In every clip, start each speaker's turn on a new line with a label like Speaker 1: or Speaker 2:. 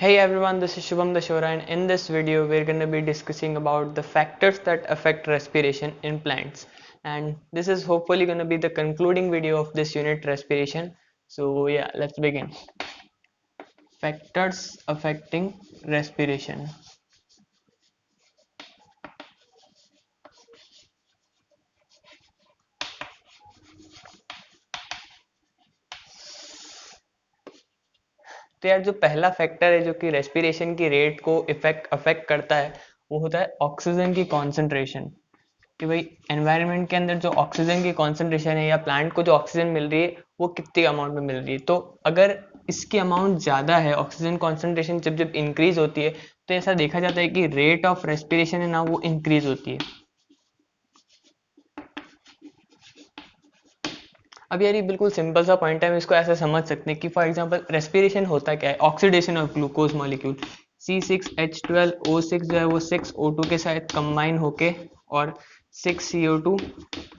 Speaker 1: Hey everyone, this is Shubham Dashora, and in this video we're going to be discussing about the factors that affect respiration in plants. And this is hopefully going to be the concluding video of this unit, respiration. So yeah, let's begin. Factors affecting respiration. तो यार जो पहला factor है जो कि respiration की rate को affect करता है, वो होता है ऑक्सीजन की कॉन्सेंट्रेशन। कि भाई एनवायरनमेंट के अंदर जो ऑक्सीजन की कॉन्सेंट्रेशन है या प्लांट को जो ऑक्सीजन मिल रही है वो कितनी अमाउंट में मिल रही है। तो अगर इसकी अमाउंट ज़्यादा है, ऑक्सीजन कॉन्सेंट्रेशन जब जब इंक्रीज होती है, तो ऐसा देखा जाता है कि रेट ऑफ रेस्पिरेशन है ना, वो इंक्रीज होती है। अब यार ये बिल्कुल सिंपल सा पॉइंट है, हम इसको ऐसा समझ सकते हैं कि फॉर एग्जांपल रेस्पिरेशन होता क्या है, oxidation of glucose molecule C6H12O6 जो है वो 6O2 के साथ कंबाइन होके और 6CO2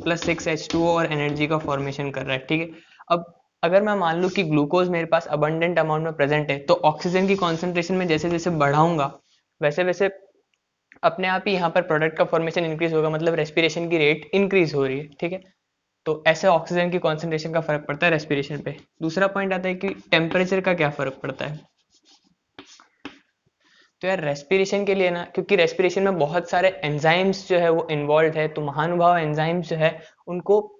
Speaker 1: प्लस 6H2O और एनर्जी का फॉर्मेशन कर रहा है। ठीक है, अब अगर मैं मान लूँ कि ग्लूकोज मेरे पास अबंडेंट अमाउंट में प्रेजेंट है, तो ऑक्सीजन की कॉन्सेंट्रेशन में जैसे जैसे बढ़ाऊंगा वैसे वैसे अपने आप ही यहाँ पर प्रोडक्ट का फॉर्मेशन इंक्रीज होगा, मतलब रेस्पिरेशन की रेट इंक्रीज हो रही है। ठीक है, तो ऐसे ऑक्सीजन की कॉन्सेंट्रेशन का फर्क पड़ता है रेस्पिरेशन पे। दूसरा पॉइंट आता है कि टेम्परेचर का क्या फर्क पड़ता है। तो यार रेस्पिरेशन के लिए ना, क्योंकि रेस्पिरेशन में बहुत सारे एंजाइम्स जो है वो इन्वॉल्व है, तो महानुभाव एंजाइम्स जो है उनको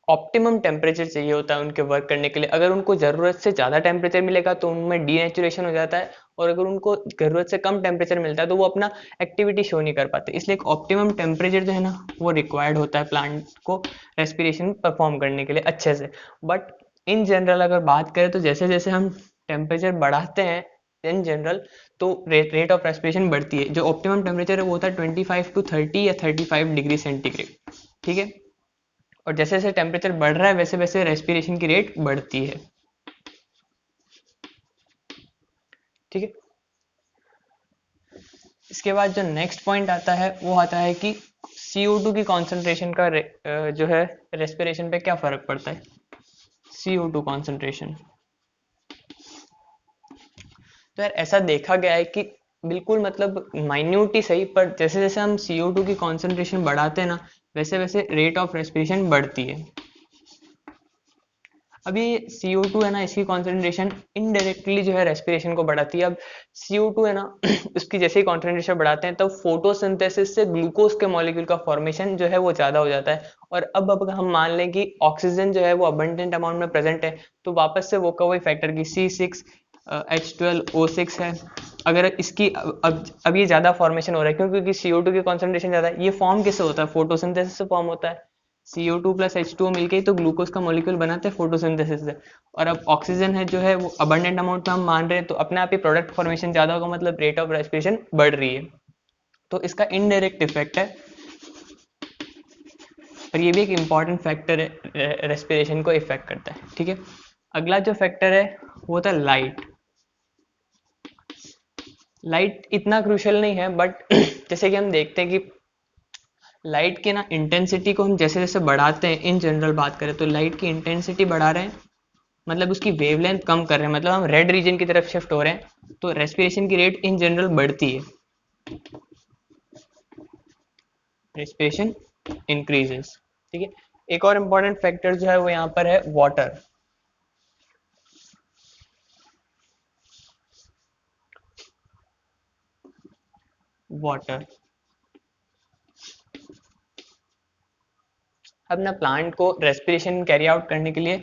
Speaker 1: ऑप्टिमम टेम्परेचर चाहिए होता है उनके वर्क करने के लिए। अगर उनको ज़रूरत से ज़्यादा टेम्परेचर मिलेगा तो उनमें डीनेचुरेशन हो जाता है, और अगर उनको ज़रूरत से कम टेम्परेचर मिलता है तो वो अपना एक्टिविटी शो नहीं कर पाते। इसलिए एक ऑप्टिमम टेम्परेचर जो है ना वो रिक्वायर्ड होता है प्लांट को रेस्पिरेशन परफॉर्म करने के लिए अच्छे से। बट इन जनरल अगर बात करें तो जैसे जैसे हम टेम्परेचर बढ़ाते हैं इन जनरल, तो रेट ऑफ रेस्पिरेशन बढ़ती है। जो ऑप्टिमम टेम्परेचर है वो होता है 25 to 30 या 35 डिग्री सेंटीग्रेड। ठीक है, और जैसे जैसे टेम्परेचर बढ़ रहा है वैसे वैसे रेस्पिरेशन की रेट बढ़ती है। ठीक है, इसके बाद जो नेक्स्ट पॉइंट आता है वो आता है कि CO2 की कॉन्सेंट्रेशन का जो है रेस्पिरेशन पे क्या फर्क पड़ता है। CO2 कॉन्सेंट्रेशन, तो यार ऐसा देखा गया है कि बिल्कुल मतलब माइन्यूट ही सही, पर जैसे जैसे हम CO2 की कॉन्सेंट्रेशन बढ़ाते हैं ना वैसे वैसे रेट ऑफ रेस्पिरेशन बढ़ती है। अब ये CO2 है ना, इसकी कॉन्सेंट्रेशन इनडायरेक्टली जो है रेस्पिरेशन को बढ़ाती है। अब CO2 है ना उसकी जैसे ही कॉन्सेंट्रेशन बढ़ाते हैं तब फोटोसिंथेसिस से ग्लूकोज के मॉलिक्यूल का फॉर्मेशन जो है वो ज़्यादा हो जाता है। और अब अगर हम मान लें कि ऑक्सीजन जो है वो अबंडेंट अमाउंट में प्रेजेंट है, तो वापस से वो का वही फैक्टर की C6H12O6 है। अगर इसकी अब ये ज़्यादा फॉर्मेशन हो रहा है क्योंकि CO2 की कॉन्सेंट्रेशन ज़्यादा है। ये फॉर्म किससे होता है, फोटोसिंथेसिस से फॉर्म होता है। CO2 प्लस H2O मिलके ही तो ग्लूकोज का मॉलिक्यूल बनाते हैं फोटोसिंथेसिस से। और अब ऑक्सीजन है जो है वो अबंडेंट अमाउंट में हम मान रहे हैं, तो अपने आप ही प्रोडक्ट फॉर्मेशन ज़्यादा होगा, मतलब रेट ऑफ रेस्पिरेशन बढ़ रही है। तो इसका इनडायरेक्ट इफेक्ट है, और ये भी एक इम्पॉर्टेंट फैक्टर है, रेस्पिरेशन को इफेक्ट करता है। ठीक है, अगला जो फैक्टर है वो होता है लाइट। लाइट इतना क्रूशियल नहीं है, बट जैसे कि हम देखते हैं कि लाइट की ना इंटेंसिटी को हम जैसे जैसे बढ़ाते हैं, इन जनरल बात करें तो लाइट की इंटेंसिटी बढ़ा रहे हैं, मतलब उसकी वेवलेंथ कम कर रहे हैं, मतलब हम रेड रीजन की तरफ शिफ्ट हो रहे हैं, तो रेस्पिरेशन की रेट इन जनरल बढ़ती है, रेस्पिरेशन इंक्रीजेस। ठीक है, एक और इम्पॉर्टेंट फैक्टर जो है वो यहाँ पर है वाटर। वाटर, अब ना प्लांट को रेस्पिरेशन कैरी आउट करने के लिए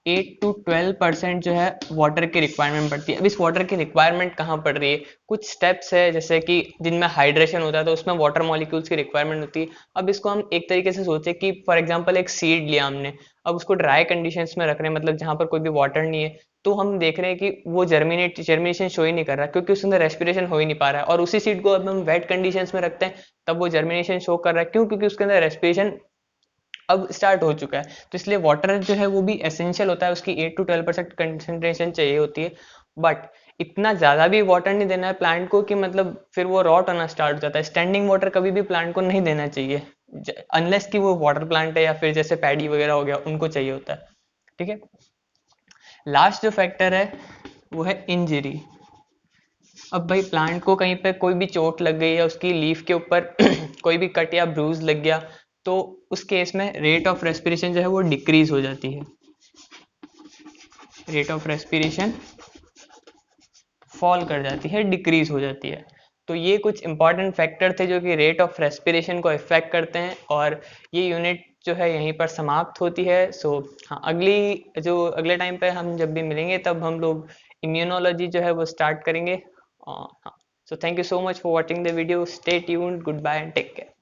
Speaker 1: 8 to 12% जो है वाटर की रिक्वायरमेंट पड़ती है। अब इस वाटर की रिक्वायरमेंट कहाँ पड़ रही है, कुछ स्टेप्स है जैसे कि जिनमें हाइड्रेशन होता है तो उसमें वाटर मॉलिक्यूल्स की रिक्वायरमेंट होती है। अब इसको हम एक तरीके से सोचे कि फॉर एग्जांपल एक सीड लिया हमने, अब उसको ड्राई कंडीशंस में रख रहे हैं, मतलब जहाँ पर कोई भी वाटर नहीं है, तो हम देख रहे हैं कि वो जर्मिनेशन शो ही नहीं कर रहा क्योंकि उसके अंदर रेस्पिरेशन हो ही नहीं पा रहा है। और उसी सीड को अब हम वेट कंडीशंस में रखते हैं, तब वो जर्मिनेशन शो कर रहा है। क्यों? क्योंकि उसके अंदर रेस्पिरेशन अब स्टार्ट हो चुका है। तो इसलिए वाटर जो है वो भी एसेंशियल होता है, उसकी 8 to 12% कंसेंट्रेशन चाहिए होती है। बट इतना ज़्यादा भी वाटर नहीं देना है प्लांट को कि मतलब फिर वो रॉट होना स्टार्ट हो जाता है। स्टैंडिंग वाटर कभी भी प्लांट को नहीं देना चाहिए, अनलेस कि वो वाटर प्लांट है या फिर जैसे पैडी वगैरह हो गया उनको चाहिए होता है। ठीक है, लास्ट जो फैक्टर है वो है इंजरी। अब भाई प्लांट को कहीं पे कोई भी चोट लग गई या उसकी लीफ के ऊपर कोई भी कट या ब्रूज लग गया, तो उस केस में रेट ऑफ रेस्पिरेशन जो है वो डिक्रीज हो जाती है, रेट ऑफ रेस्पिरेशन फॉल कर जाती है, डिक्रीज हो जाती है। तो ये कुछ इंपॉर्टेंट फैक्टर थे जो कि रेट ऑफ रेस्पिरेशन को इफेक्ट करते हैं, और ये यूनिट जो है यहीं पर समाप्त होती है। सो हाँ, अगले टाइम पे हम जब भी मिलेंगे तब हम लोग इम्यूनोलॉजी जो है वो स्टार्ट करेंगे। हाँ, so thank you so much for watching the video, stay tuned, goodbye and take care.